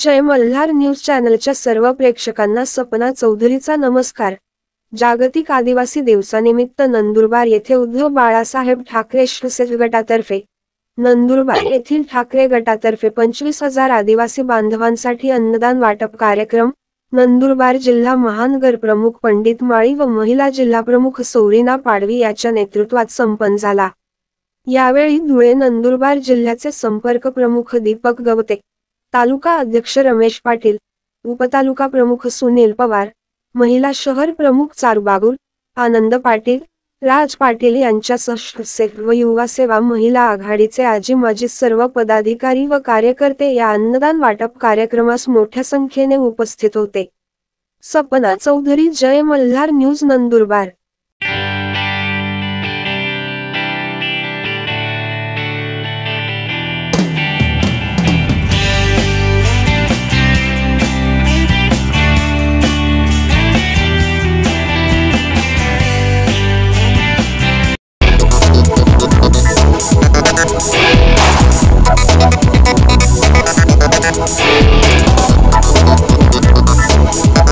जय Malhar news चॅनलच्या सर्व प्रेक्षकांना सपना चौधरीचा नमस्कार। जागतिक आदिवासी दिवसानिमित्त नंदुरबार येथे उद्धव बाळासाहेब ठाकरे श्रीसेट गटातर्फे नंदुरबार येथील ठाकरे गटातर्फे 25,000 आदिवासी बांधवांसाठी अन्नदान वाटप कार्यक्रम नंदुरबार जिल्हा महानगर प्रमुख पंडित माळी व महिला जिल्हा प्रमुख सौरीना पाडवी यांच्या नेतृत्वात संपन्न झाला। यावेळी धुळे नंदुरबार जिल्ह्याचे संपर्क प्रमुख दीपक गवते, तालुका अध्यक्ष रमेश पाटील, उपतालुका प्रमुख सुनील पवार, महिला शहर प्रमुख चारुबागुल, आनंद पाटील, राज पाटील यांच्यासह सेक व युवा सेवा महिला आघाडीचे आजी माजी सर्व पदाधिकारी व कार्यकर्ते या अन्नदान वाटप कार्यक्रमास मोठ्या संख्येने उपस्थित होते। सपना चौधरी, जय मल्हार न्यूज, नंदुरबार।